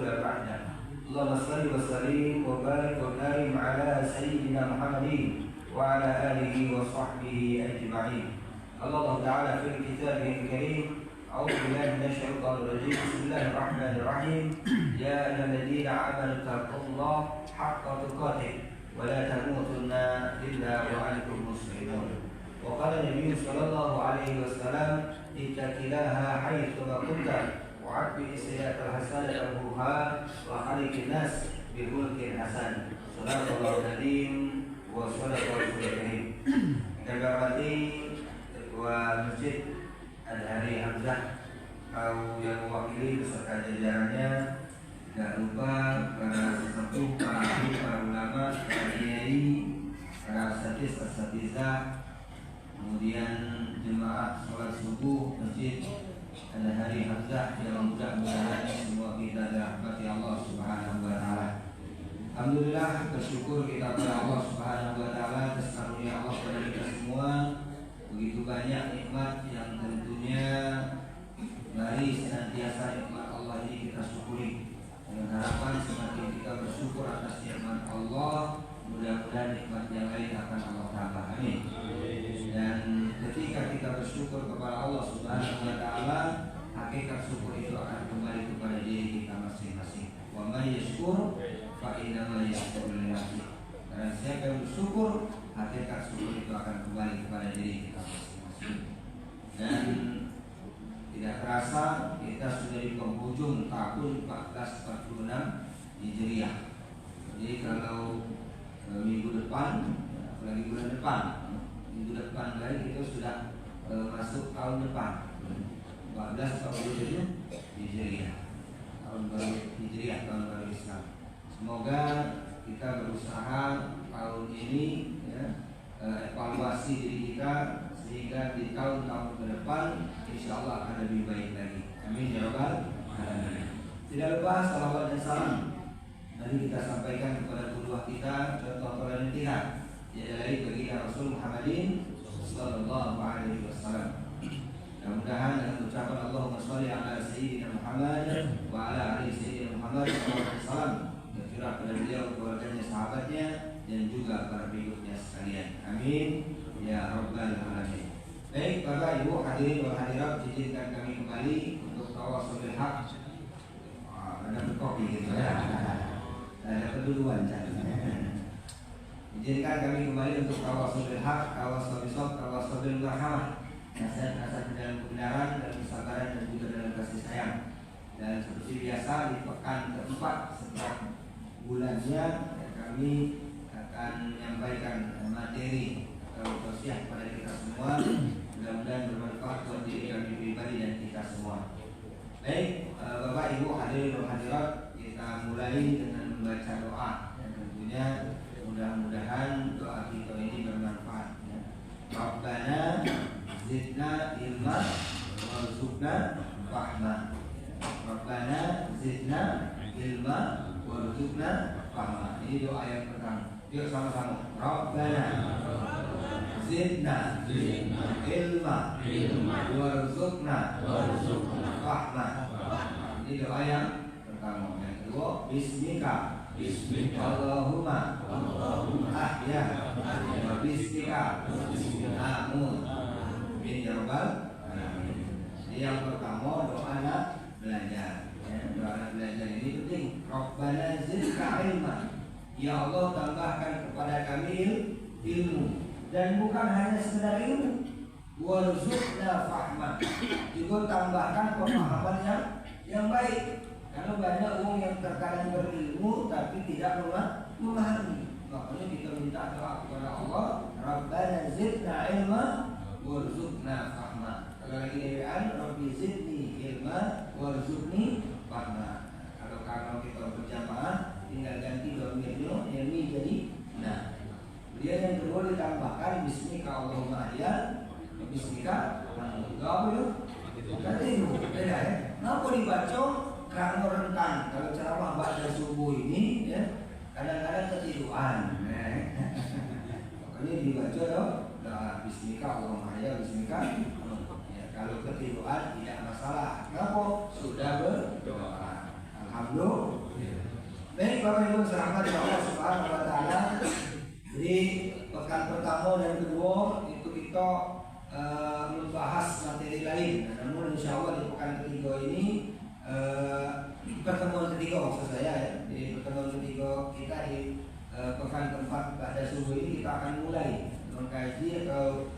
ولا بعده. اللهم صل وسلم وبارك وكرم على سيدنا محمد وعلى آله وصحبه أجمعين. الله تعالى في كتابه الكريم أعوذ بالله من الشيطان الرجيم بسم الله الرحمن الرحيم يا أيها الذين آمنوا اتقوا الله حق تقاته ولا تموتن إلا وأنتم مسلمون. وقال النبي صلى الله عليه وسلم اتق الله حيثما كنت وعبد السيئات الحسنة تمحوها وخالق الناس بخلق حسن. صدق الله العظيم وصدق رسوله الكريم. Kami hormati Ketua Masjid Al-Hari Hamzah atau yang mewakili beserta jajarannya, tidak lupa para sesepuh, para ahli, para ulama, para kiai, para asatizah, kemudian jemaah sholat subuh Masjid Al-Hari Hamzah yang mudah-mudahan semua kita dirahmati Allah Subhanahu wa taala. Alhamdulillah, bersyukur kita kepada Allah Subhanahu wa taala atas karunia Allah kepada kita semua. Begitu banyak nikmat yang tentunya mari senantiasa nikmat Allah ini kita syukuri. Dengan harapan semakin kita bersyukur atas nikmat Allah, mudah-mudahan nikmat yang lain akan Allah tambah. Amin. Dan ketika kita bersyukur kepada Allah Subhanahu wa taala, hakikat syukur itu akan kembali kepada diri kita masing-masing. Wa may yashkur fa innama yashkuru li nafsihi. Karena siapa yang bersyukur, hakikat syukur itu akan kembali kepada diri kita masing-masing. Dan tidak terasa kita sudah di penghujung tahun 1446 Hijriah. Jadi kalau minggu depan, apalagi bulan depan, minggu depan lagi kita sudah masuk tahun depan 1447 Hijriah, tahun baru Hijriah, tahun baru Islam. Semoga kita berusaha tahun ini evaluasi diri kita sehingga di tahun-tahun ke depan insya Allah akan lebih baik lagi. Amin ya rabbal alamin. Tidak lupa salawat dan salam mari kita sampaikan kepada kedua kita, contoh teladan kita, yaitu dari baginda Rasul Muhammadin sallallahu alaihi wasallam. Mudah-mudahan dengan ucapan Allahumma sholli ala sayyidina Muhammad wa ala ali sayyidina Muhammad sallallahu alaihi wasallam tercurah pada beliau, keluarganya, sahabatnya, dan juga para pengikutnya sekalian. Amin ya rabbal alamin. Baik Bapak Ibu hadirin wal hadirat, izinkan kami kembali untuk tawasul bil haq. Ada kopi gitu ya. Ada keduluan jadi. Izinkan kami kembali untuk tawasul bil haq, tawasul bil sabr, tawasul bil marhamah. Nasihat-nasihat dalam kebenaran, dalam kesabaran, dan juga dalam kasih sayang. Dan seperti biasa di pekan keempat setiap bulannya kami akan menyampaikan materi atau tausiah kepada kita semua. Mudah-mudahan bermanfaat buat diri kami pribadi dan kita semua. Baik, Bapak Ibu hadirin dan hadirat, kita mulai dengan membaca doa. Dan tentunya mudah-mudahan doa kita ini bermanfaat. Rabbana zidna ilma warzuqna rahmah. Rabbana zidna ilma warzuqna rahmah. Ini doa yang pertama. Yuk sama-sama. Rabbana zidna ilma warzuqna rahmah. Ini doa yang pertama. Yang kedua, bismika Allahumma ahya wa bismika amun. Amin ya rabbal alamin. Ini yang pertama, doa anak belajar. Doa anak belajar ini penting. Rabbana zidna ilma. Ya Allah, tambahkan kepada kami ilmu, dan bukan hanya sekedar ilmu. Warzuqna fahma, juga tambahkan pemahaman yang baik. Karena banyak orang yang terkadang berilmu tapi tidak memahami. Makanya kita minta doa kepada Allah, Rabbana zidna ilma warzuqna fahma. Kalau lagi dewan, Rabbi zidni ilma warzuqni fahma. Kalau kita berjamaah tinggal ganti domirnya ilmi jadi nah. Kemudian yang kedua ditambahkan bismika Allahumma ahya wa bismika amun. Apa itu? Tadi beda ya. Kenapa dibaca karena rentan? Kalau ceramah baca subuh ini ya kadang-kadang ketiduran. Makanya dibaca doa bismika Allahumma ahya wa bismika amun. Ya, kalau ketiduran tidak masalah. Kenapa? Sudah berdoa. Alhamdulillah. Bapak Ibu dirahmati Allah Subhanahu wa taala. Jadi pekan pertama dan kedua itu kita membahas materi lain. Namun insya Allah di pekan ketiga ini pertemuan ketiga maksud saya ya. Di pertemuan ketiga kita di pekan keempat pada subuh ini kita akan mulai mengkaji atau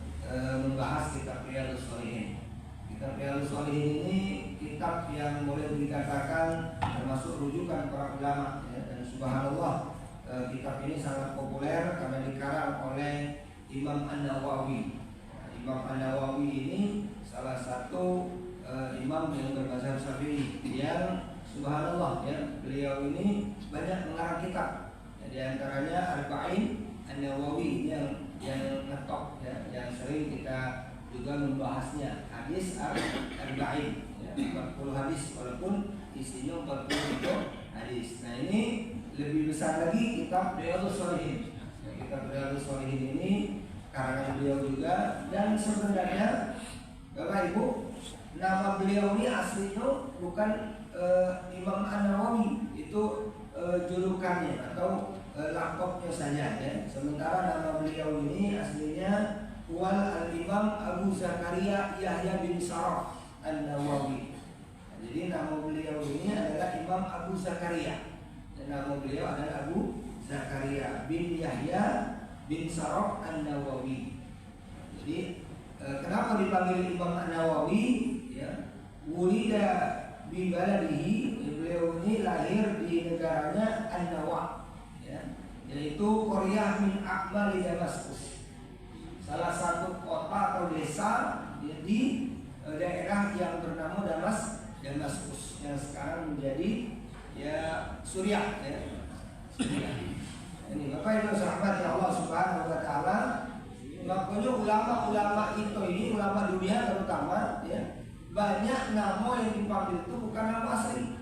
membahas kitab Riyadhus Shalihin. Kitab Riyadhus Shalihin ini kitab yang boleh dikatakan termasuk rujukan para ulama ya. Dan subhanallah kitab ini sangat populer karena dikarang oleh Imam An-Nawawi. Imam An-Nawawi ini salah satu imam yang bermazhab Syafi'i yang subhanallah ya, beliau ini banyak mengarang kitab. Ya, di antaranya Arba'in An-Nawawi yang ngetop ya, yang sering kita juga membahasnya, hadis Arba'in ya, 40 hadis walaupun isinya 40 hadis. Nah, ini lebih besar lagi kitab Riyadhus Shalihin. Ya, kitab Riyadhus Shalihin ini karangan beliau juga, dan sebenarnya Bapak Ibu, nama beliau ini aslinya bukan Imam An-Nawawi, itu julukannya atau laqabnya saja ya. Sementara nama beliau ini aslinya Wal Al-Imam Abu Zakaria Yahya bin Sharaf An-Nawawi. Jadi nama beliau ini adalah Imam Abu Zakaria. Dan nama beliau adalah Abu Zakaria bin Yahya bin Sharaf An-Nawawi. Jadi kenapa dipanggil Imam An-Nawawi ya? Wulida bi baladihi, beliau ini lahir di negaranya An-Nawa ya, yaitu Qaryah min Aqmali Damaskus, salah satu kota atau desa di daerah yang bernama Damaskus yang sekarang menjadi ya Suriah ya. Suriah. Ini Bapak Ibu sahabat ya Allah Subhanahu wa taala, makanya ulama-ulama itu ini, ulama dunia terutama ya, banyak nama yang dipanggil itu bukan nama asli.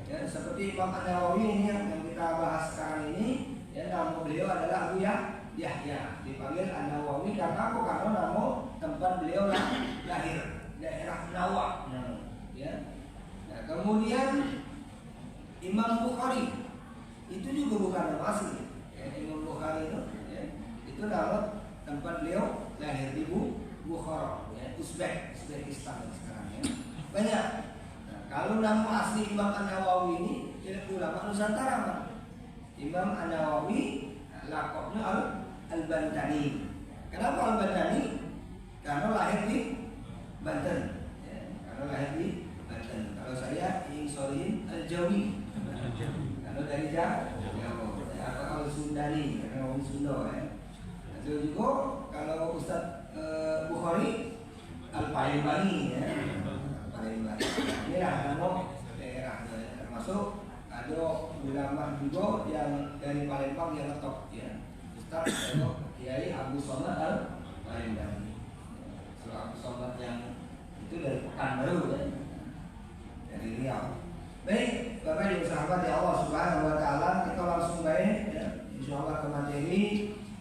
Ya, seperti Imam An-Nawawi ini yang kita bahas sekarang ini, ya, nama beliau adalah Abu Yahya, dipanggil An-Nawawi karena apa? Karena nama tempat beliau lahir, daerah Nawa. Ya. Nah, kemudian Imam Bukhari itu juga bukan nama asli. Imam Bukhari itu nama tempat beliau lahir di Bukhara ya, Uzbekistan sekarang ya. Banyak. Nah, kalau nama asli Imam An-Nawawi ini ulama Nusantara Pak. Imam An-Nawawi laqabnya Al-Bantani. Kenapa Al-Bantani? Karena lahir di Banten ya. Karena lahir di Banten. Kalau saya ingin Shalihin Al-Jawi. Kalau dari Jawa atau Al-Sundani, karena orang Sunda ya. Itu juga kalau Ustaz Bukhari Al-Palembani ya. Palembani. Inilah nama daerah termasuk ada ulama juga yang dari Palembang yang ngetop ya. Ustaz Kiai Abu Somad Al-Palembani. Abu Somad yang itu dari Pekanbaru ya. Dari Riau. Baik, Bapak Ibu sahabat ya Allah Subhanahu wa taala, kita langsung baik ya, insyaallah ke materi.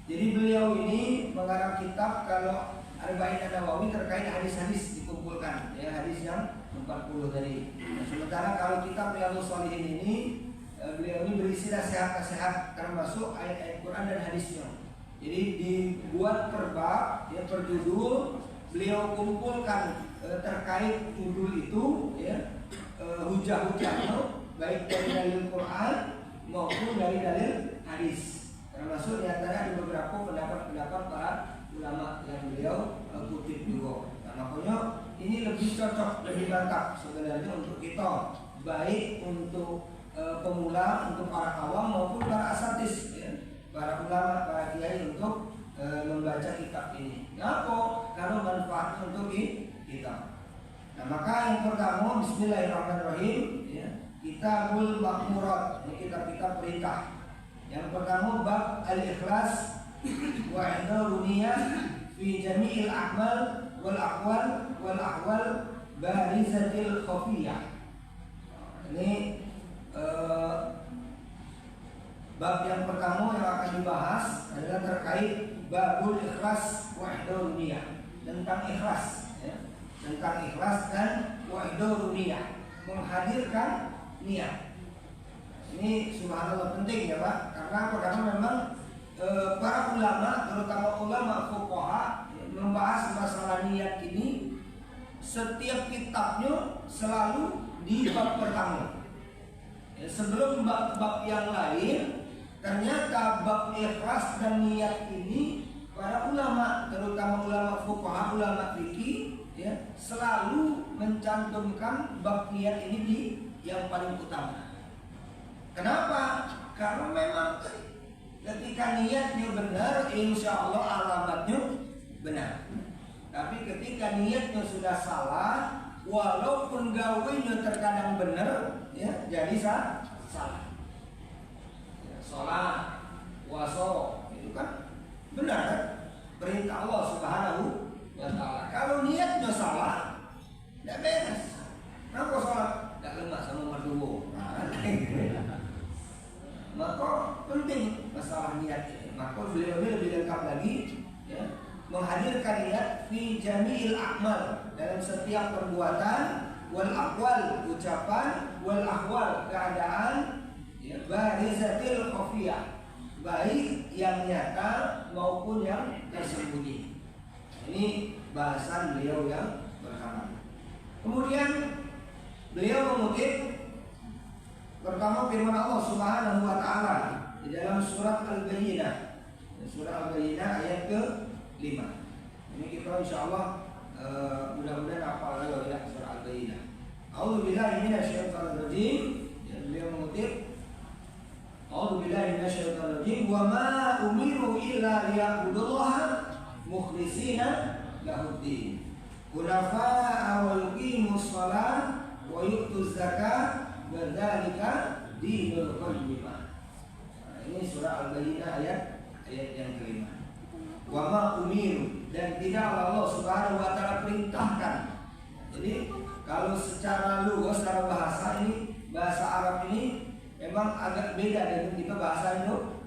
Jadi beliau ini mengarang kitab kalau Arba'in An-Nawawi terkait hadis-hadis dikumpulkan ya, hadis yang 40 tadi. Nah, sementara kalau kitab Riyadhus Shalihin ini beliau ini berisi nasihat-nasihat termasuk ayat-ayat Quran dan hadisnya. Jadi dibuat per bab ya, per judul, beliau kumpulkan terkait judul itu ya, hujah-hujahnya baik dari dalil Quran maupun dari dalil hadis, termasuk diantara ada beberapa pendapat-pendapat para ulama yang beliau kutip juga. Nah, makanya ini lebih cocok, lebih mantap sebenarnya untuk kita, baik untuk pemula, untuk para awam maupun para asatis ya, para ulama, para kiai untuk membaca kitab ini. Kenapa? Karena manfaatnya untuk kita. Nah, maka yang pertama bismillahirrahmanirrahim ya, Kitabul Makmurat, ini kitab-kitab perintah. Yang pertama bab al-ikhlas wa ihdharuniyah fi jami'il a'mal wal aqwal wal ahwal barizatil khafiyah. Ini bab yang pertama yang akan dibahas adalah terkait babul ikhlas wa ihdharuniyah, tentang ikhlas ya. Tentang ikhlas dan wahduruniyah, menghadirkan niat. Ini subhanallah penting ya Pak, karena apa? Karena memang para ulama, terutama ulama fuqaha membahas masalah niat ini, setiap kitabnya selalu di bab pertama. Ya, sebelum bab-bab yang lain, ternyata bab ikhlas dan niat ini para ulama, terutama ulama fuqaha, ulama fikih, ya, selalu mencantumkan bab niat ini di yang paling utama. Kenapa? Karena memang ketika niatnya benar, insya Allah alamatnya benar. Tapi ketika niatnya sudah salah, walaupun gawainya terkadang benar, ya, jadi salah. Ya, sholat, puasa, itu kan benar kan? Perintah Allah Subhanahu wa Ta'ala. Kalau niatnya salah, tidak beres. Kenapa sholat? Tidak lemak sama mertua. Maka penting masalah niat ini. Maka beliau ini lebih lengkap lagi, ya, menghadirkan niat fi jami'il a'mal, dalam setiap perbuatan, wal aqwal, ucapan, wal ahwal, keadaan, ya, barizatil khafiyah, baik yang nyata maupun yang tersembunyi. Ini bahasan beliau yang pertama. Kemudian beliau mengutip pertama firman Allah Subhanahu wa Ta'ala di dalam surat Al-Bayyinah, surah Al-Bayyinah ayat ke-5. Ini kita insyaallah mudah-mudahan hafal ya surah Al-Bayyinah. A'udzu billahi minasyaitonir rajim. Beliau mengutip, A'udzu billahi minasyaitonir rajim, wa ma umiru illa liya'budullaha mukhlishina lahuddin, hunafa'a wa yuqimus shalah wa yu'tuz zakah, wadzalika dinul qayyimah. Ini surah Al-Bayyinah ayat yang kelima. Wa ma umiru, dan tidak Allah Subhanahu wa Ta'ala perintahkan. Jadi kalau secara lugas, secara bahasa ini, bahasa Arab ini memang agak beda dengan kita bahasa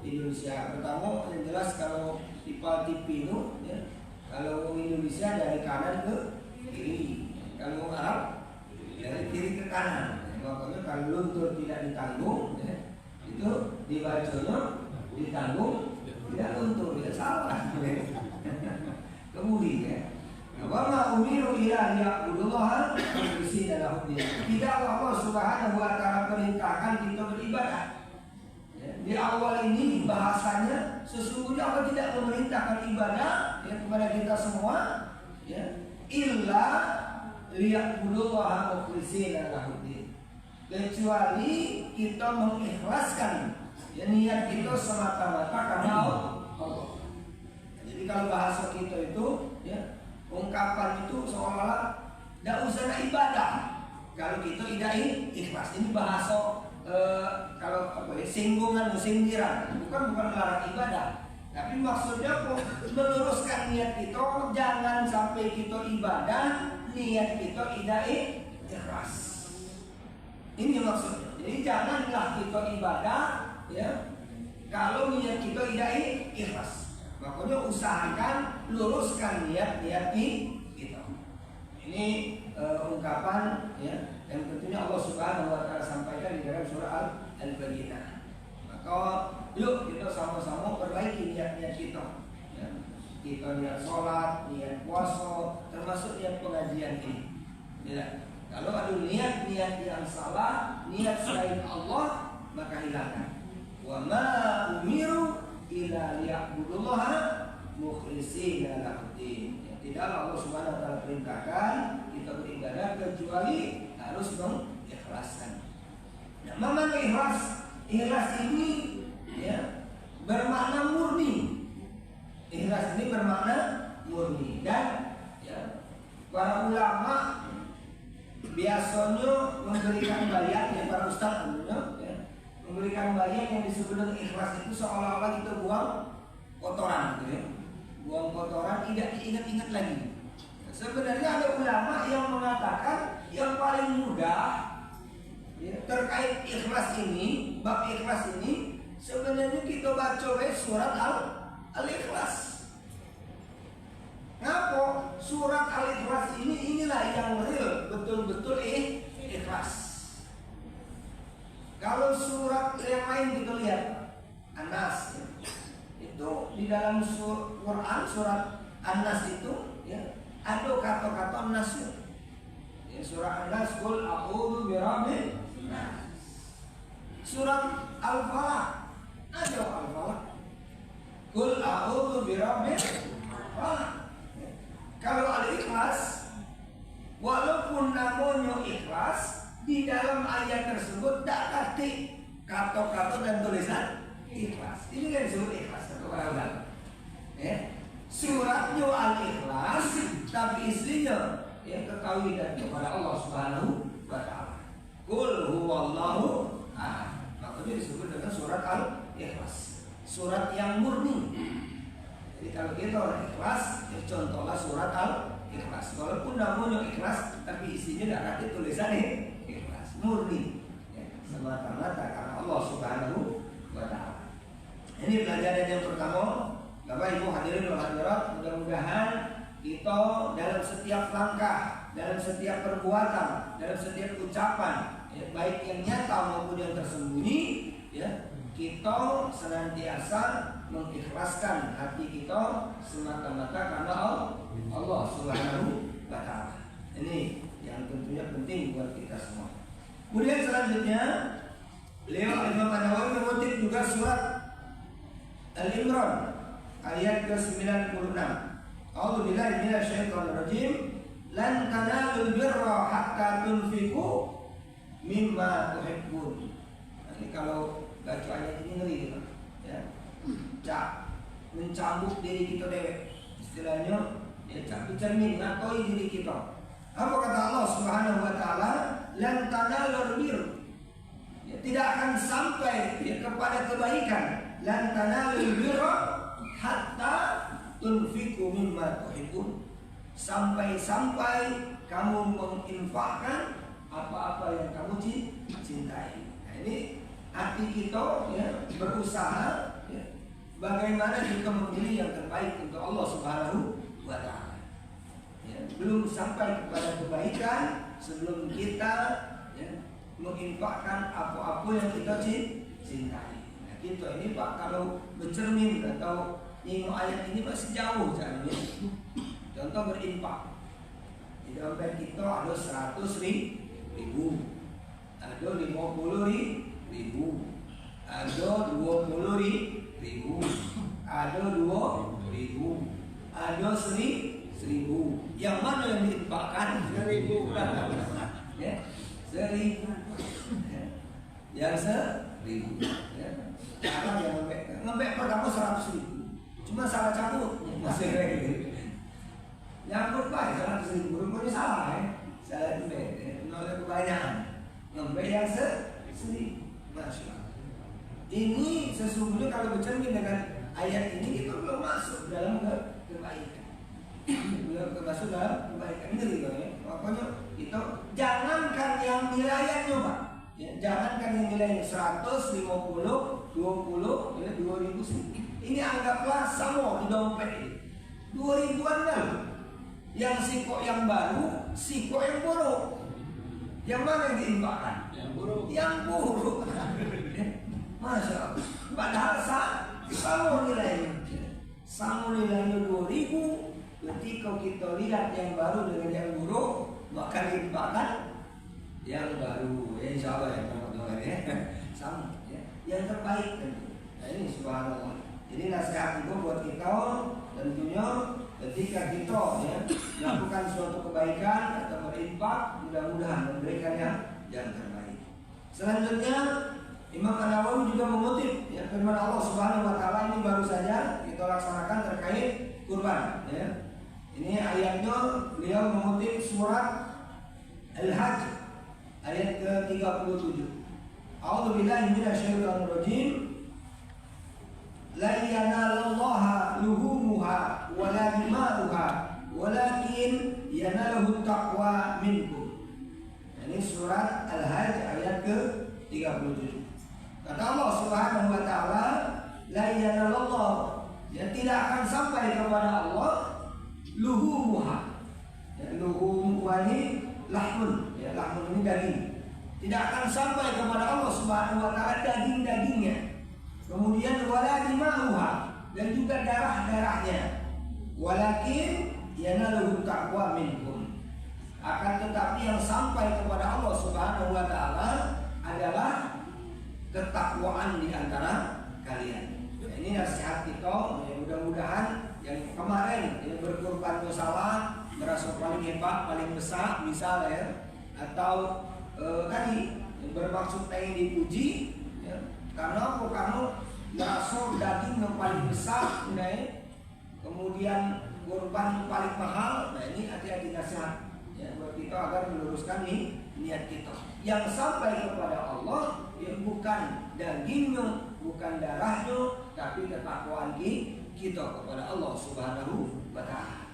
Indonesia. Pertama yang jelas kalau tipe itu, ya, kalau Indonesia dari kanan ke kiri, kalau Arab dari kiri ke kanan. Makanya kalau luntur tidak ditanggung, ya, itu dibacanya ditanggung, tidak luntur, tidak salah. Kemudian, ya, wa ma umiru illa liya'budullaha mukhlishina lahuddin. Tidak Allah Subhanahu wa Ta'ala perintahkan kita beribadah. Ya, di awal ini bahasanya sesungguhnya Allah tidak memerintahkan ibadah, ya, kepada kita semua, ya, illa liya'budullaha mukhlishina lahuddin, kecuali kita mengikhlaskan, ya, niat kita semata-mata karena Allah. Jadi kalau bahasa kita itu, ya, ungkapan itu seolah-olah tidak usah ibadah kalau kita tidak ikhlas. Ini bahasa kalau apa ya, singgungan, sindiran, bukan melarang ibadah, tapi maksudnya meluruskan niat kita. Jangan sampai kita ibadah niat kita tidak ikhlas. Ini maksudnya. Jadi janganlah kita ibadah, ya, kalau niat kita tidak ikhlas. Makanya usahakan luruskan niat-niat kita. Ini ungkapan, ya, yang tentunya Allah Subhanahu wa Ta'ala sampaikan di dalam surah Al-Bayyinah. Maka yuk kita sama-sama perbaiki niat-niat kita, ya. Kita niat sholat, niat puasa, termasuk niat pengajian ini, ya. Kalau ada niat-niat yang salah, niat selain Allah, maka hilangkan. Wa ma umiru illa liya'budullaha mukhlishina lahuddin. Tidaklah Allah Subhanahu wa Ta'ala perintahkan kita beribadah kecuali harus mengikhlaskan. Nah, mana ikhlas? Ikhlas ini, ya, bermakna murni. Ikhlas ini bermakna murni, dan, ya, para ulama biasanya memberikan bayat, ya, para ustaz tentunya, ya, memberikan bayat yang disebut dengan ikhlas itu seolah-olah kita buang kotoran, gitu, ya. Buang kotoran, tidak diingat-ingat lagi. Sebenarnya ada ulama yang mengatakan yang paling mudah, ya, terkait ikhlas ini, bab ikhlas ini, sebenarnya kita baca surat Al-Ikhlas. Ngapa? Surat Al-Ikhlas inilah yang real, betul-betul ikhlas. Kalau surat yang lain kita lihat An-Nas ya. Itu di dalam Quran surat An-Nas itu ya, ada kata-kata Nas ya, surat An-Nas qul a'udzu birabbin nas. Surat Al-Falaq ada Al-Falaq qul a'udzu birabbin falaq. Kalau Al-Ikhlas walaupun namanya ikhlas, di dalam ayat tersebut tak arti kata-kata dan tulisan ikhlas. Ini kan disebut ikhlas atau apa? Ya. Suratnya Al-Ikhlas, tapi isinya ya ketahui dan kepada Allah Subhanahu wa taala. Qul huwallahu ahad. Makanya disebut dengan surat Al-Ikhlas. Surat yang murni. Jadi kalau kita orang ikhlas, ya contohlah surat Al-Ikhlas. Walaupun namanya ikhlas, tapi isinya tidak arti tulisannya murni ya, semata-mata karena Allah Subhanahu wa taala. Ini pelajaran yang pertama. Bapak Ibu hadirin dan hadirat, mudah-mudahan kita dalam setiap langkah, dalam setiap perbuatan, dalam setiap ucapan ya, baik yang nyata maupun yang tersembunyi ya, kita senantiasa mengikhlaskan hati kita semata-mata karena Allah Subhanahu wa taala. Ini yang tentunya penting buat kita semua. Kemudian selanjutnya beliau Imam An-Nawawi mengutip juga surat Al-Imran ayat ke-96. A'udzubillahi minasyaitonirrajim. Lan tanalul birra hatta tunfiqu mimma tuhibbun. Ini kalau baca ayat ini ngeri gitu. Ya. Mencambuk diri kita dewek. Istilahnya ya cambuk cermin ngakoi diri kita. Apa kata Allah Subhanahu wa taala? Lan tanalul bir. Ya, tidak akan sampai ya, kepada kebaikan. Lan tanalul birra hatta tunfiqu mimma tuhibbun. Sampai kamu menginfakkan apa-apa yang kamu cintai. Nah, ini hati kita ya, berusaha ya, bagaimana kita memilih yang terbaik untuk Allah Subhanahu wa taala. Ya, belum sampai kepada kebaikan sebelum kita ya, menginfakkan apa-apa yang kita cintai. Nah, kita ini Pak kalau bercermin atau nengok ayat ini masih jauh caranya. Contoh berinfak. Di dompet kita ada 100.000, ada 50.000, ada 20.000, ada 2.000, ada 1.000. Yang mana yang diinfakkan? 1.000. Ya, 1.000. Yang 1.000. Ya. Karena yang ngebek pertama 100.000. Cuma salah cabut masih gitu. Nyambut baik 100.000 rupanya salah ya. Salah ngebek, nolak kebanyakan. Ngebek yang 1.000. Masya Allah. Ini sesungguhnya kalau bercermin dengan ayat ini kita belum masuk dalam kebaikan. Belum masuk dalam kebaikan ini ya. Makanya kita jangankan yang nilainya Pak. Ya, jangankan yang nilainya 100, 50, 20, ya 2.000. Ini anggaplah sama di dompet ini 2.000-an kan. Yang sikok yang baru, sikok yang buruk. Yang mana yang diinfakkan? Yang buruk. Yang buruk. Masya Allah. Padahal sama nilainya. Sama nilainya 2.000. Ketika kita lihat yang baru dengan yang buruk, maka diinfakkan yang baru. Ya insya Allah ya teman-teman ya. Sama ya. Yang terbaik tentu. Nah ini subhanallah. Jadi nasihat itu buat kita tentunya ketika kita ya melakukan suatu kebaikan atau berinfak, mudah-mudahan memberikan yang terbaik. Selanjutnya Imam An-Nawawi juga mengutip ya, firman Allah Subhanahu wa taala ini baru saja kita laksanakan terkait kurban ya. Ini ayatnya beliau mengutip surat Al-Hajj ayat ke-37. A'udzubillahi minasyaitonirrajim. La yanalallaha luhumuha wala dima'uha walakin yanaluhu taqwa minkum. Ini surat Al-Hajj ayat ke-37. Kata Allah Subhanahu wa taala, la yanalallah, ya tidak akan sampai kepada Allah luhumuha. Ya, luhumuha ini lahmun, ya lahmun ini daging. tidak akan sampai kepada Allah Subhanahu wa taala daging-dagingnya. Kemudian wala dima'uha, dan juga darah-darahnya. Walakin yanaluhu taqwa minkum. Akan tetapi yang sampai kepada Allah Subhanahu wa taala adalah ketakwaan di antara kalian. Nah, ini nasihat kita. Mudah-mudahan yang kemarin yang berkorban salah, merasa paling hebat, paling besar, misalnya, atau tadi yang bermaksud pengen dipuji, ya, karena apa? Karena merasa daging yang paling besar, kemudian korban paling mahal. Nah, ini hati-hati nasihat ya, buat kita agar meluruskan niat kita. Yang sampai kepada Allah yang bukan dagingnya, bukan darahnya, tapi ketakwaan kita kepada Allah Subhanahu wa taala.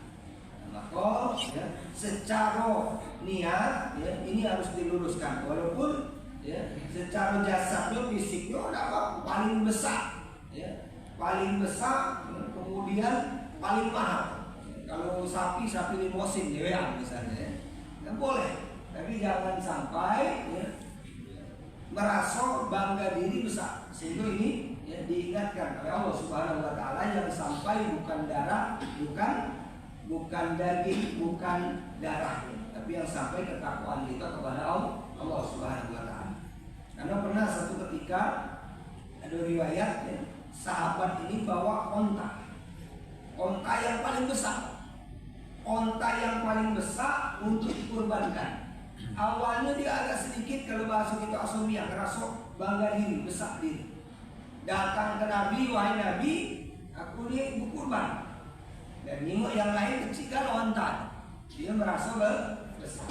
Maka ya, secara niat ya, ini harus diluruskan, walaupun ya, secara jasadnya, fisiknya ada apa? Paling besar ya, paling besar, kemudian paling mahal. Kalau sapi limosin ya misalnya ya, nggak boleh. Tapi jangan sampai ya, merasa bangga diri besar, sehingga ini ya, diingatkan oleh Allah Subhanahu wa taala yang sampai bukan darah, bukan daging, bukan darah, tapi yang sampai ketakwaan kita kepada Allah Subhanahu wa taala. Karena pernah satu ketika ada riwayat ya, sahabat ini bawa onta yang paling besar untuk dikurbankan. Awalnya dia agak sedikit, kalau bahasa kita asumia, ngerasa bangga diri, besar diri. Datang ke Nabi, wahai Nabi, aku ini berkurban. Dan nyimuk yang lain kecilkan onta. Dia merasa besar.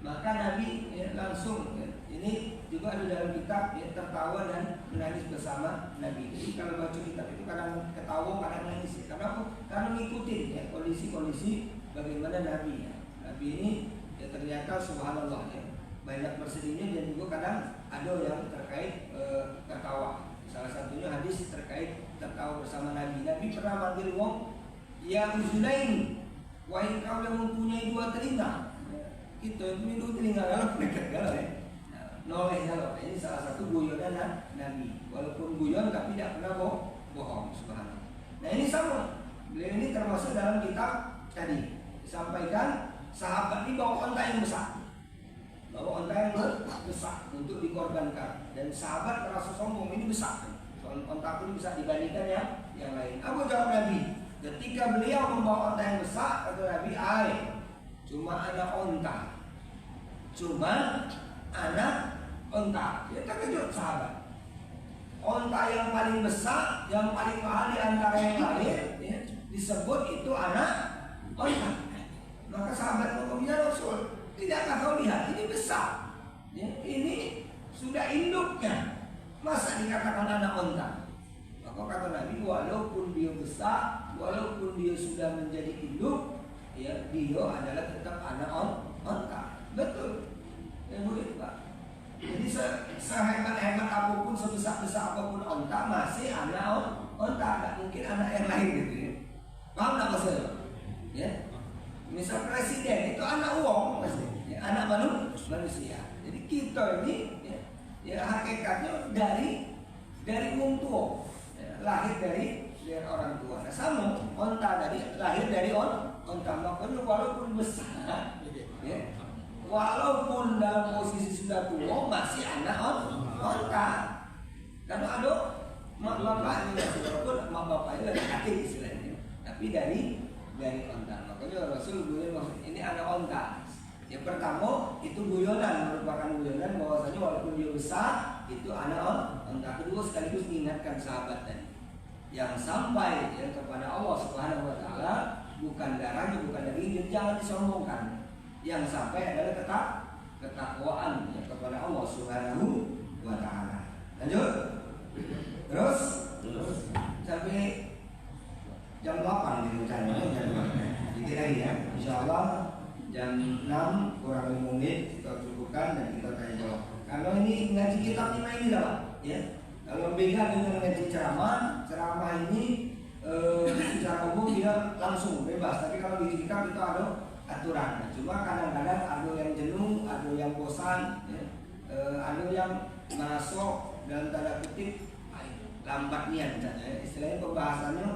Maka Nabi ya, langsung ya, ini juga ada dalam kitab ya, tertawa dan menangis bersama Nabi. Jadi kalau baca kitab itu kadang ketawa, kadang menangis. Karena mengikuti ya, kondisi bagaimana Nabi ya. Nabi ini ya, ternyata subhanallah ya, banyak bersedihnya, dan juga kadang ada yang terkait tertawa. Salah satunya hadis terkait tertawa bersama Nabi. Nabi pernah manggil wong, ya uzunain, wahai kau yang mempunyai dua telinga. Kita yang punya dua telinga, kalau mereka galau ya, noleh galau. Ini salah satu guyonan Nabi. Walaupun guyon tapi tidak pernah bohong. Subhanallah. Nah ini sama. Beliau ini termasuk dalam kitab tadi disampaikan sahabat ini bawa onta yang besar, untuk dikorbankan, dan sahabat merasa sombong, ini besar, onta pun bisa dibandingkan yang lain. Apa jawab Nabi? Ketika beliau membawa onta yang besar, kata Nabi, cuma anak onta. Dia terkejut sahabat. Onta yang paling besar, yang paling mahal di antara yang lain, ya, disebut itu anak onta. Maka sahabat ngomong, ya Rasul, tidakkah kau lihat ini besar? Ya, ini sudah induknya. Masa dikatakan anak onta? Maka kata Nabi, walaupun dia besar, walaupun dia sudah menjadi induk, ya, dia adalah tetap anak onta. Betul. Ya boleh Pak. Jadi sehebat-hebat apapun, sebesar-besar apapun onta, masih anak onta. Tidak mungkin anak yang lain gitu ya. Paham tak maksudnya? Ya. Misal presiden itu anak uang pasti, ya, anak manusia. Jadi kita ini ya hakikatnya dari wong tua, ya, lahir dari orang tua. Nah, sama onta lahir dari onta. Makanya walaupun besar, ya, walaupun dalam posisi sudah tua, masih anak onta. Karena ada mak bapaknya, walaupun mak bapaknya dari kaki istilahnya, tapi dari onta. Makanya Rasul guyon, ini anak onta. Yang pertama itu guyonan, merupakan guyonan bahwasanya walaupun dia besar itu anak onta. Kedua sekaligus mengingatkan sahabat tadi yang sampai ya, kepada Allah Subhanahu wa taala bukan darahnya, bukan dagingnya, jangan disombongkan. Yang sampai adalah ketakwaan ya, kepada Allah Subhanahu wa taala. Lanjut. Terus sampai jam 8 di rencananya, jam 8. Dikit lagi ya, insyaallah jam 6 kurang 5 menit kita cukupkan dan kita tanya jawab. Kalau ini ngaji kitab 5 ini lah, ya. Kalau beda dengan ngaji ceramah ini secara umum dia langsung bebas. Tapi kalau di kitab itu ada aturan. Cuma kadang-kadang ada yang jenuh, ada yang bosan, ya. ada yang masuk dalam tanda kutip lambat niat misalnya, istilahnya pembahasannya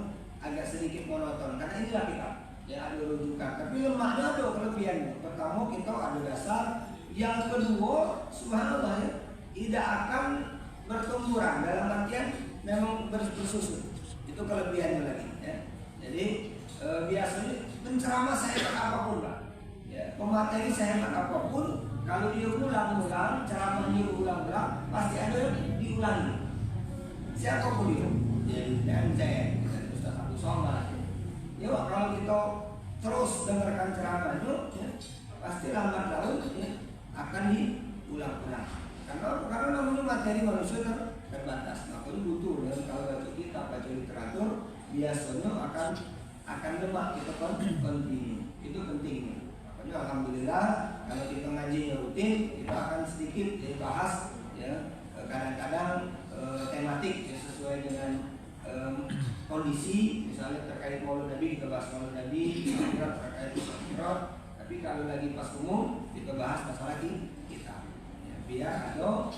agak sedikit monoton karena inilah kita ya, ada rujukan, tapi lemahnya ada kelebihannya. Pertama kita ada dasar, yang kedua subhanallah ya, tidak akan bertumburan dalam artian memang bersusun, itu kelebihannya lagi ya. Jadi biasanya penceramah sehebat apapun lah ya, pemateri sehebat apapun, kalau dia ulang-ulang ceramahnya ulang-ulang pasti ada yang diulangi siapapun itu ya, dan saya Ustaz Abdul Somad ya, kalau kita terus dengarkan ceramahnya ya, pasti lambat laun ya, akan diulang-ulang karena namanya materi manusia terbatas, makanya butuh ya, kalau baca kitab, baca literatur biasanya akan lemah, kita continue, itu pentingnya. Makanya alhamdulillah kalau kita ngajinya rutin, kita akan sedikit bahas ya, kadang-kadang tematik ya, sesuai dengan kondisi, misalnya terkait Maulid Nabi kita bahas Maulid Nabi, terkait Mi'raj, tapi kalau lagi pas umum kita bahas masalah kita ya, biar ada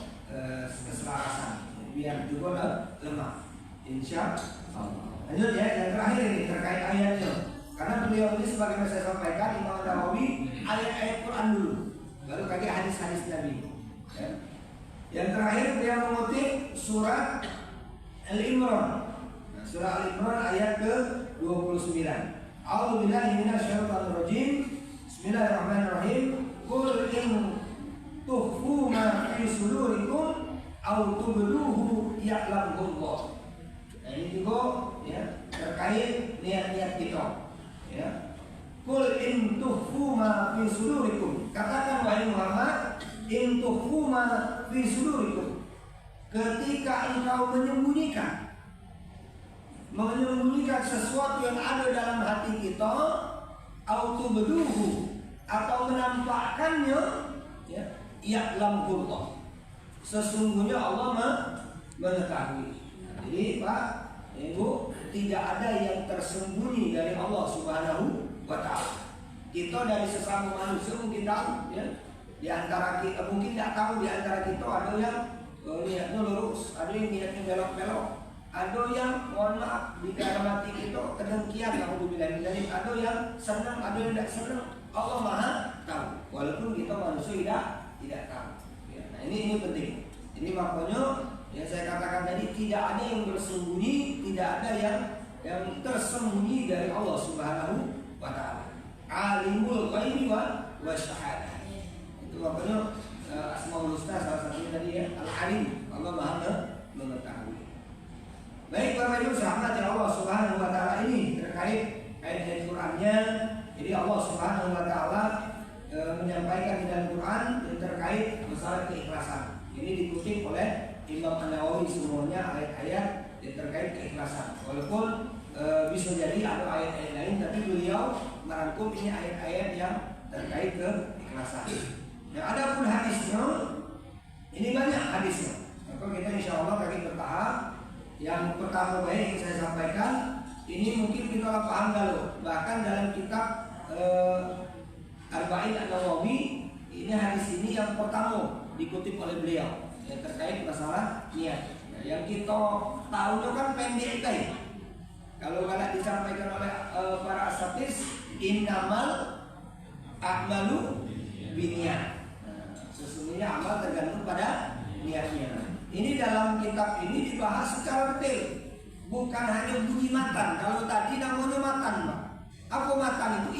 keselarasan, biar juga lemah, insya Allah. Lanjut ya, yang terakhir ini terkait ayatnya, karena beliau ini sebagaimana saya sampaikan Imam Nawawi ayat-ayat Quran dulu, baru kaki hadis-hadis Nabi ya. Yang terakhir beliau mengutip surat Al-Imran. Nah, surah Al-Imran ayat ke-29. A'udzubillahi minasyaitonirrajim. Bismillahirrahmanirrahim. Qul in tukhfu ma fi sudurikum aw tubduhu ya'lamullah. Nah, ini juga ya, terkait niat-niat kita ya. Qul in tukhfu ma fi sudurikum. Katakan wahai Muhammad, in tukhfu ma fi sudurikum, ketika engkau menyembunyikan sesuatu yang ada dalam hati kita, autubduhu, atau menampakkannya ya, ya'lamullah, sesungguhnya Allah mengetahui. Jadi Pak, Ibu, tidak ada yang tersembunyi dari Allah Subhanahu wa ta'ala. Kita dari sesama manusia mungkin tahu ya, di antara kita mungkin tidak tahu, di antara kita ada yang niatnya lurus, ada yang niatnya belok-belok, ada yang mohon maaf di dalam hati kita kedengkian, alhamdulillah, ada yang senang, ada yang tidak senang. Allah Maha tahu, walaupun kita manusia tidak tahu ya. Nah ini penting. Ini makanya yang saya katakan tadi, tidak ada yang bersembunyi, tidak ada yang tersembunyi dari Allah Subhanahu wa ta'ala. Alimul ghaibi wa syahadah. Itu makanya Asmaul Husna salah satunya tadi ya, Al-Alim, Allah Maha mengetahui. Baik Bapak Ibu sahabat yang Allah Subhanahu wa ta'ala, ini terkait ayat-ayat Qur'annya. Jadi Allah Subhanahu wa ta'ala menyampaikan di dalam Quran yang terkait masalah keikhlasan. Ini dikutip oleh Imam An-Nawawi semuanya ayat-ayat yang terkait keikhlasan. Walaupun bisa jadi ada ayat-ayat lain, tapi beliau merangkum ini ayat-ayat yang terkait keikhlasan. Nah, ada pun hadisnya, ini banyak hadisnya. Maka kita insya Allah kaki bertahap. Yang pertama baik yang saya sampaikan, ini mungkin kita paham dulu. Bahkan dalam kitab Arba'in An-Nawawi, ini hadis ini yang pertama dikutip oleh beliau yang terkait masalah niat. Nah, yang kita tahu itu kan pendek ya. Kalau disampaikan oleh para asatidz, innamal a'malu binniyat. Sesungguhnya amal tergantung pada niatnya. Ini dalam kitab ini dibahas secara detail, bukan hanya bunyi matan. Kalau tadi namanya matan, Pak. Apa matan itu?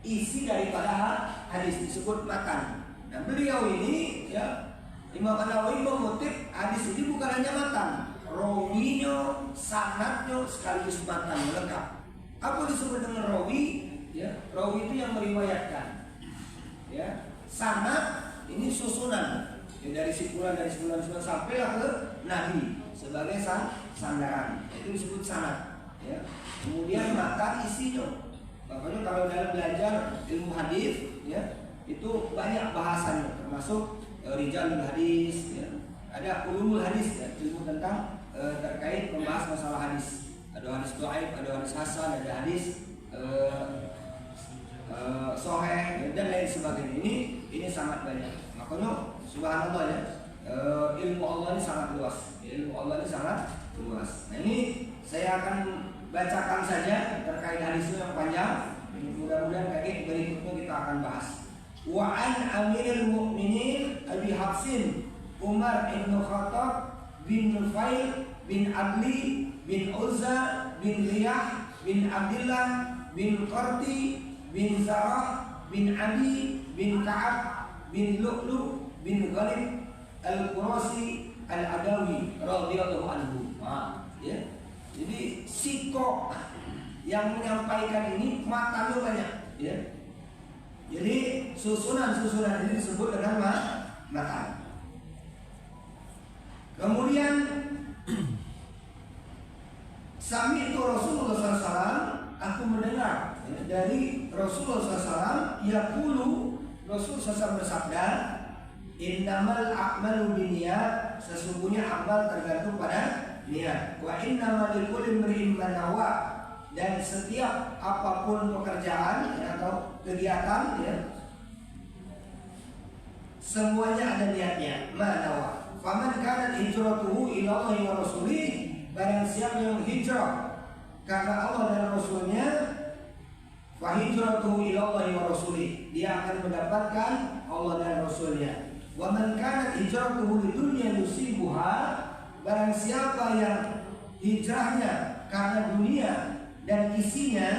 Isi daripada hadis disebut matan. Nah, beliau ini ya, Imam An-Nawawi mengutip hadis ini bukan hanya matan, rawinya, sanadnya sekaligus matan lengkap. Apa disebut dengan rawi? Ya, rawi itu yang meriwayatkan. Ya, sanad ini susunan ya, dari sebulan sampailah ke Nabi sebagai sandaran, itu disebut sanad. Ya. Kemudian matan isinya. Makanya kalau dalam belajar ilmu hadis ya, itu banyak bahasannya, termasuk rijalul hadis ya. Ada ulumul hadis ya, ilmu tentang terkait membahas masalah hadis. Ada hadis dhaif, ada hadis hasan, ada hadis sahih dan lain sebagainya. Ini sangat banyak. Makanya subhanallah ya. Ilmu Allah ini sangat luas. Ilmu Allah ini sangat luas. Nah ini saya akan bacakan saja terkait hadis yang panjang. Mudah-mudahan kayak berikutnya kita akan bahas. Wa an Amirul Mukminin Abi Hafsin Umar bin Khattab bin Nufail bin Adli bin Uzza bin Riyah bin Abdullah bin Qarti bin Zarah bin Adi bin Ka'ab bin Lu'lu bin Ghalib Al-Qurasi Al-Adawi radhiyallahu anhu. Ya. Jadi siko yang menyampaikan ini matanya banyak, ya. Jadi susunan ini disebut dengan matan. Kemudian sami itu Rasulullah SAW, aku mendengar ya, dari Rasulullah SAW, yaqulu, Rasul SAW bersabda, innamal a'malu binniyat, sesungguhnya amal tergantung pada niat. Wa innamal likulli imri'in ma nawa, dan setiap apapun pekerjaan ya, atau kegiatan ya, semuanya ada niatnya. Ma nawa. Faman kana hijratuhu ila Allah wa rasulih, barang siapa yang hijrah karena Allah dan Rasulnya, fa hijratuhu ila Allah wa rasulih, dia akan mendapatkan Allah dan Rasulnya. Wa man kana hijratuhu lidunya yusibuha, barang siapa yang hijrahnya karena dunia dan isinya,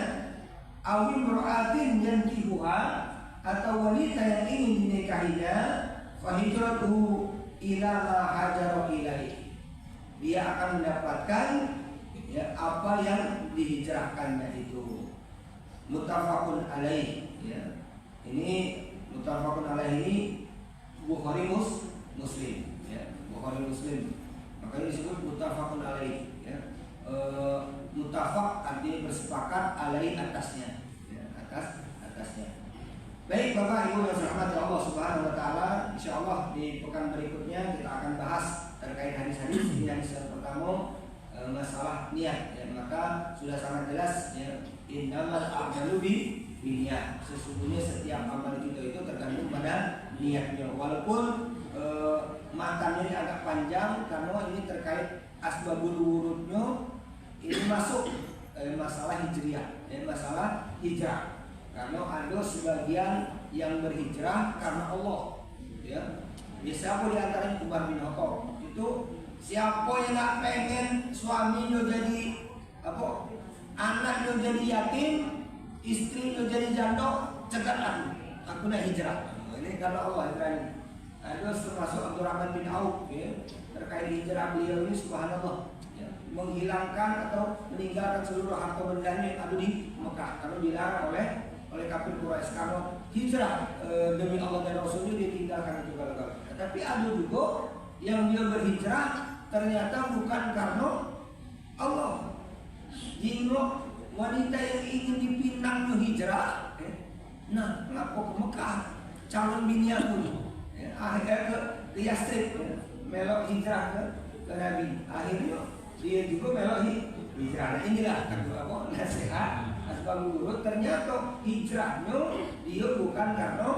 awim ro'atin yankihuha, atau wanita yang ingin dinikahinya, fa hijratuhu ila ma hajara ilaih, dia akan mendapatkan ya, apa yang dihijrahkannya itu. Muttafaqun alaih ya. Ini muttafaqun alaih ini Bukhari Muslim ya. Bukhari Muslim, makanya disebut muttafaqun alaih ya. Muttafaq artinya bersepakat, alaih atasnya ya, atasnya. Baik Bapak Ibu yang dirahmati Allah Subhanahu wa taala, insyaallah di pekan berikutnya kita akan bahas terkait hadis-hadis. Ini hadis yang pertama masalah niat ya, maka sudah sangat jelas ya, innamal a'malu binniyat, sesungguhnya setiap amal kita itu tergantung pada niatnya. Walaupun matanya ini agak panjang karena ini terkait asbabul wurudnya, ini masuk masalah hijriah ya, masalah hijrah. Karena ada sebagian yang berhijrah karena Allah ya. Siapa di antara Umar bin Khattab itu, siapa yang nak pengen suaminya jadi apa, anaknya jadi yatim, istrinya jadi janda, cegat aku nak hijrah. Ini karena Allah hijrah. Ada termasuk Abdurrahman bin Auf ya, terkait hijrah beliau ini subhanallah ya, menghilangkan atau meninggalkan seluruh harta bendanya yang ada di Mekah karena dilarang oleh kafir Quraisy. Kalau hijrah demi Allah dan Rasulnya ditinggalkan itu kalau. Tapi ada juga yang dia berhijrah ternyata bukan karena Allah. Jino wanita yang ingin dipinang hijrah, nah kenapa ke Mekah calon bini aku, akhirnya ke Yastrib melok hijrah ke Nabi. Akhirnya dia juga melok hijrah. Nah, inilah apa nasihat asbabul, ternyata hijrahnya dia bukan karena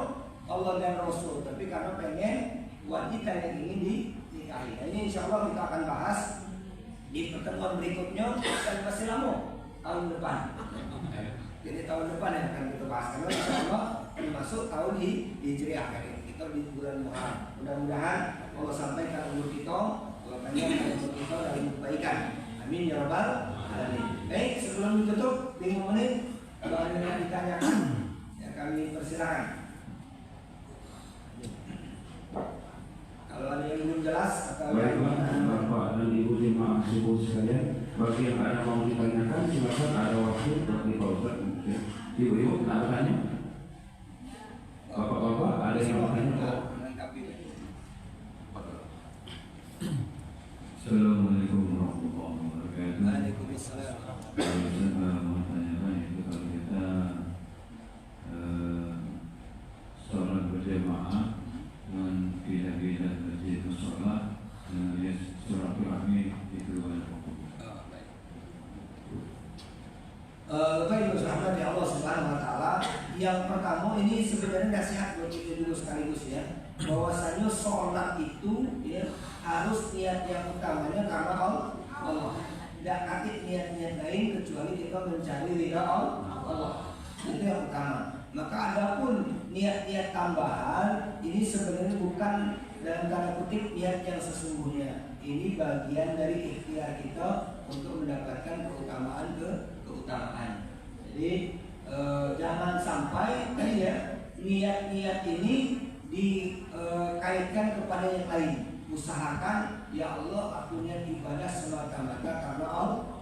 Allah dan Rasul, tapi karena pengen wanita yang ingin dinikahi. Nah, ini insya Allah kita akan bahas di pertemuan berikutnya, dan masih lama tahun depan. Jadi tahun depan yang akan kita bahas, karena insya Allah masuk tahun Hijriah kita di bulan Muharram. Mudah-mudahan Allah sampaikan umur kita, Allah panjangkan umur kita dalam kebaikan. Amin ya rabbal alamin. Baik, sebelum ditutup 5 menit, kalau ada yang ditanyakan ya kami persilakan. Kalau ada yang belum jelas atau Bapak dan Ibu jemaah subuh sekalian, bagi yang ada mau ditanyakan silakan, ada waktu bagi Pak Ustaz. Ibu-ibu ada tanya? Bapak-bapak ada yang mau tanya? Assalamualaikum warahmatullahi wabarakatuh. Waalaikumsalam. Saya mau tanyakan itu, kalau kita sholat berjamaah dengan bila-bila terjadi sholat dengan sholat rahmi itu ada hukum. Bapak Ibu sahabat ya Allah Subhanahu wa taala, yang pertama ini sebenarnya nasihat buat kita dulu sekaligus ya. bahwasanya sholat itu ya harus niat yang utamanya karena Allah. Tidak ada niat-niat lain kecuali kita mencari ridha Allah. Itu yang utama. Maka adapun niat-niat tambahan ini sebenarnya bukan dalam tanda kutip niat yang sesungguhnya. Ini bagian dari ikhtiar kita untuk mendapatkan keutamaan. Jadi jangan sampai ya niat-niat ini dikaitkan kepada yang lain. Usahakan ya Allah aku niat ibadah semata-mata karena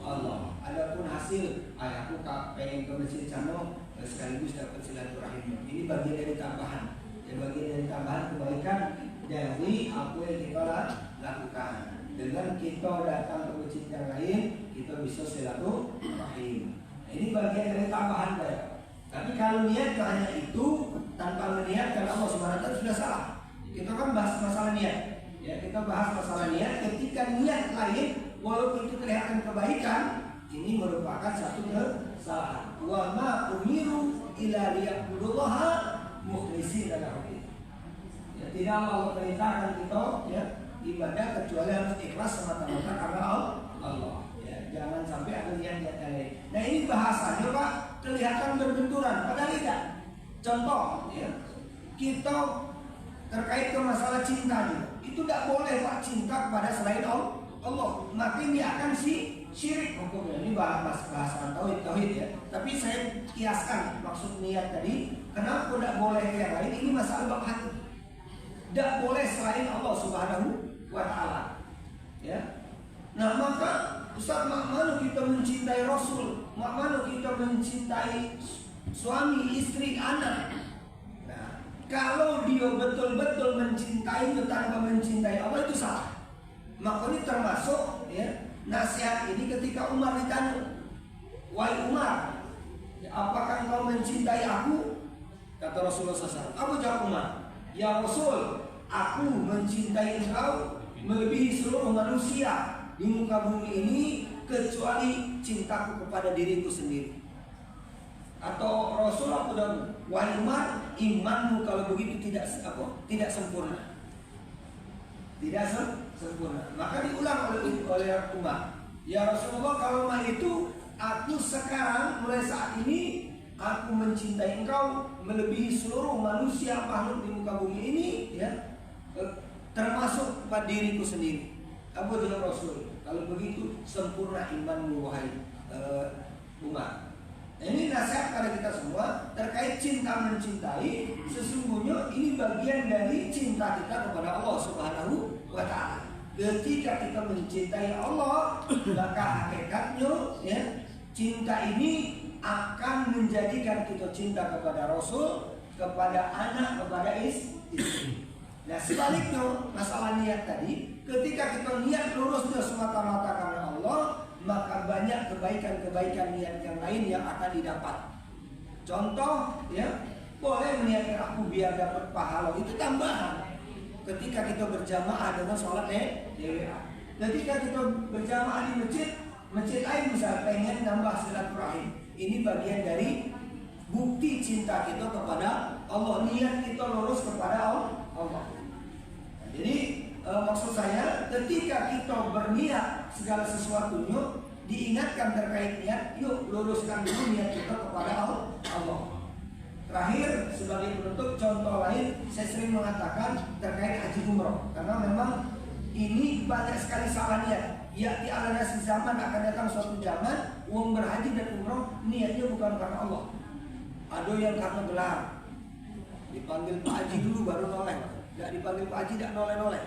Allah. Adapun hasil aku pengen ke masjid sana sekaligus dapat silaturahim. Ini bagian dari tambahan. Ya, bagian dari tambahan kebaikan dari apa yang kita lakukan. Dengan kita datang ke masjid yang lain, kita bisa silaturahim. Ini bagian dari tambahan ya. Tapi kalau niat hanya itu tanpa meniatkan Allah Subhanahu wa taala sudah salah. Kita kan bahas masalah niat. Ya, kita bahas masalah niat. Ketika niat lain walaupun itu kelihatan kebaikan, ini merupakan satu kesalahan. Wa ma umiru ila liya'budullaha mukhlishina lahu. Ya, tidak Allah perintahkan kita ya ibadah kecuali harus ikhlas semata-mata karena Allah. Ya, jangan sampai ada niat-niat lain. Nah, ini bahasanya Pak kelihatan berbenturan, padahal tidak. Contoh ya, kita terkait ke masalah cinta juga. Itu tidak boleh Pak cinta kepada selain Allah. Makin dia akan syirik hukumnya. Ini bahasa tauhid ya. Tapi saya kiaskan maksud niat tadi. Kenapa tidak boleh yang lain? Ini masalah bab hati. Tidak boleh selain Allah Subhanahu wa taala. Ya. Nah maka Ustaz, mana kita mencintai Rasul? Mana kita mencintai suami, istri, anak? Nah, kalau dia betul-betul mencintai tanpa mencintai Allah itu salah. Maka ini termasuk ya nasihat ini ketika Umar ditanya, wahai Umar, apakah engkau mencintai aku? Kata Rasulullah SAW. Apa jawab Umar? Ya Rasul, aku mencintai engkau melebihi seluruh manusia di muka bumi ini kecuali cintaku kepada diriku sendiri. Atau Rasul aku dan wahai Umar, imanmu kalau begitu tidak sempurna. Tidak sempurna. Maka diulang oleh Umar. Ya Rasulullah, kalau mah itu aku sekarang mulai saat ini aku mencintai engkau melebihi seluruh manusia makhluk di muka bumi ini ya, termasuk pada diriku sendiri. Abu Jawab Rasul, kalau begitu sempurna imanmu wahai Umar. Ini nasihat pada kita semua terkait cinta mencintai. Sesungguhnya ini bagian dari cinta kita kepada Allah Subhanahu wa taala. Ketika kita mencintai Allah, maka hakikatnya ya, cinta ini akan menjadikan kita cinta kepada Rasul, kepada anak, kepada istri. Nah sebaliknya masalah niat tadi, ketika kita niat lurusnya semata-mata karena Allah, maka banyak kebaikan-kebaikan niat yang lain yang akan didapat. Contoh ya, boleh meniatkan aku biar dapat pahala, itu tambahan. Ketika kita berjamaah dengan sholat DWA, ketika kita berjamaah di masjid lain misalnya pengen nambah silaturahim, ini bagian dari bukti cinta kita kepada Allah, niat kita lurus kepada Allah. Jadi maksud saya ketika kita berniat segala sesuatunya diingatkan terkait niat, yuk luruskan dulu niat kita kepada Allah. Terakhir sebagai penutup contoh lain, saya sering mengatakan terkait haji umroh karena memang ini banyak sekali salah niat. Ya di ala nasi zaman akan datang suatu zaman uang berhaji dan umroh niatnya bukan karena Allah. Ada yang karena gelar, dipanggil Pak Haji dulu baru noleh. Tidak dipanggil Pak Haji tidak noleh-noleh.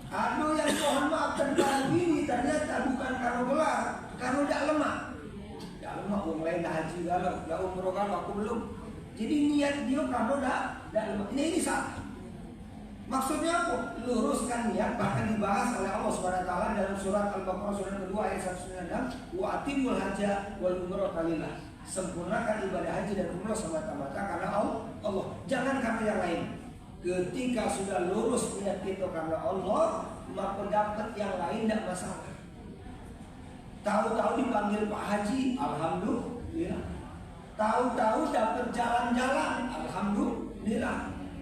Ada yang mohon maaf tentang ini ternyata bukan karena gelar, karena tidak lemah. Tidak lemah, orang lain dah haji galau, dah umroh galau, aku belum. Jadi niat dia karena tidak lemah. Ini salah. Maksudnya apa? Luruskan niat, bahkan dibahas oleh Allah SWT dalam surat Al-Baqarah surat kedua ayat 196, wa atimul hajja wal umrata lillah. Sempurnakan ibadah haji dan umrah semata-mata karena Allah, jangan karena yang lain. Ketika sudah lurus niat kita karena Allah, maka dapat yang lain tidak masalah. Tahu-tahu dipanggil Pak Haji, alhamdulillah. Tahu-tahu dapat jalan-jalan, alhamdulillah.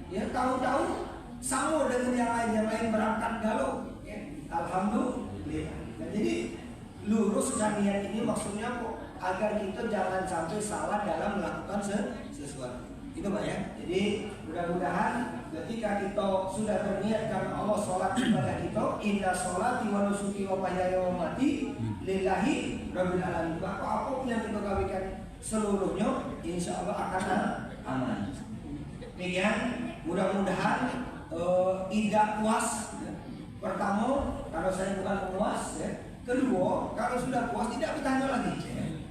Ya tahu-tahu sama dengan yang lain berangkat galau. Ya. Alhamdulillah. Nah, jadi luruskan niat ini maksudnya apa? Agar kita jangan sampai salah dalam melakukan sesuatu. Itu Pak ya. Jadi mudah-mudahan ketika kita sudah berniat karena Allah sholat ibadah kita, inna sholati wa nusuki wa mahyaya wa mati lillahi rabbil alamin. Maka apapun yang kita kawinkan seluruhnya insya Allah akan aman. Demikian mudah-mudahan tidak puas. Pertama, kalau saya bukan puas ya. Kedua, kalau sudah puas tidak bertanya lagi.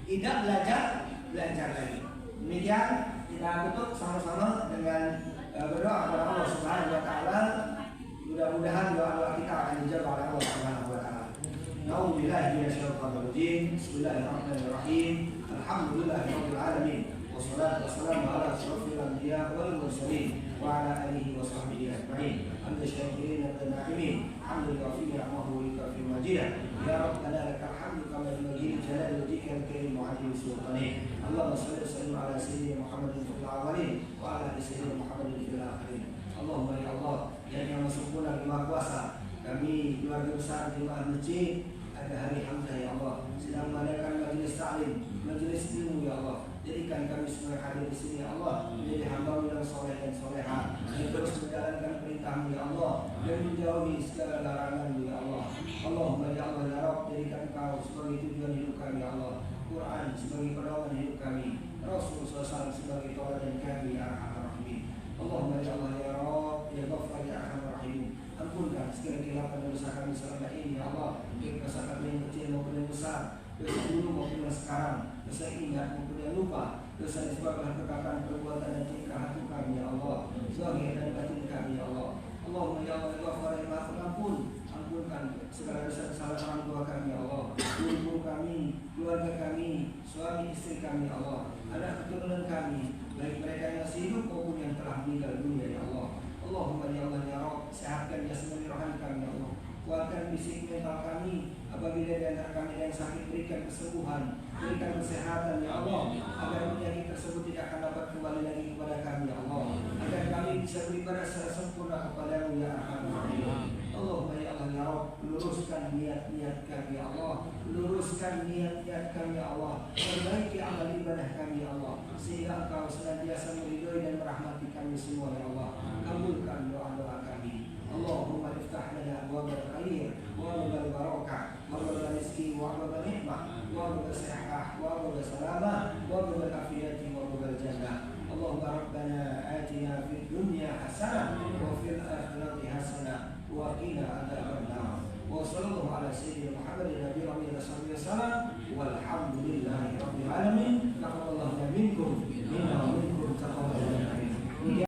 Tidak belajar lagi. Demikian kita tutup sama-sama dengan berdoa kepada Allah Subhanahu wa taala. Mudah-mudahan doa kita akan dijawab oleh Allah Subhanahu wa taala. Nauzubillahi minasyaitonir rajim. Bismillahirrahmanirrahim. Alhamdulillahirabbil alamin. Wassalatu wassalamu ala asyrofil anbiya wal mursalin wa ala alihi wa sahbihi ajma'in. Alhamdulillah rabbil alamin. Alhamdulillah fi ni'amahu wa kafi majidah. Ya Rabbana lakal hamdu kama yanbaghi li jalali wajhikal karim wa 'azimi sultanik. Allahumma shalli wa sallim ala sayyidina Muhammadin fil awwalin wa ala ali sayyidina Muhammadin fil akhirin. Allahumma ya Allah, yang sempurna di Maha Kuasa, kami keluarga besar jemaah masjid ada hari Hamzah ya Allah sedang mengadakan majelis taklim, majelis ilmu ya Allah. Jadikan kami semua hadir di sini ya Allah menjadi hamba-Mu yang soleh dan soleha, yang terus menjalankan perintah-Mu ya Allah dan menjauhi segala larangan-Mu ya Allah. Allahumma ya Allah ya Rabb, jadikan Kau sebagai tujuan hidup kami ya Allah, Quran sebagai pedoman hidup kami, Rasul SAW sebagai tauladan kami ya Arhamar Rahimin. Allahumma ya Allah ya Rabb ya Ghaffar ya Arhamar Rahimin. Ampunkan segala kesilapan dan dosa kami selama ini ya Allah, baik dosa kami yang kecil maupun yang besar, dosa dulu maupun yang sekarang, dosa ingat maupun yang lupa, dosa disebabkan perkataan, perbuatan dan tingkah laku kami ya Allah, zahir dan batin kami ya Allah. Allahumma ya Allah ya Ghaffar ya Maha Pengampun, ampunkan segala dosa kesalahan orang tua kami ya Allah, guru kami, keluarga kami, suami istri kami ya Allah, anak keturunan kami, baik mereka yang masih hidup maupun yang telah meninggal dunia ya Allah. Allahumma ya Allah ya Rabb, sehatkan jasmani rohani kami ya Allah, kuatkan fisik mental kami, apabila di antara kami yang sakit berikan kesembuhan, berikan kesehatan ya Allah, agar penyakit tersebut tidak akan dapat kembali lagi kepada kami ya Allah, agar kami bisa beribadah secara sempurna kepada-Mu ya Arhamar Rahimin. Allahumma ya Allah ya Rabb, luruskan niat-niat kami ya Allah, luruskan niat-niat kami ya Allah, perbaiki amal ibadah kami ya Allah, sehingga Engkau senantiasa meridhoi dan merahmati kami semua ya Allah. Kabulkan doa-doa kami. Allahumma iftah lana abwaabal khair wa abwaabal barakah wa abwaabal rizqi wa abwaabal nikmah wa abwaabal sihah wa abwaabal salamah wa abwaabal afiyati wa abwaabal jannah. Allahumma rabbana atina fid dunya hasanah wa fil akhirati hasanah wa qina adzabannar. Wa sallallahu ala sayyidina Muhammadin nabiyyi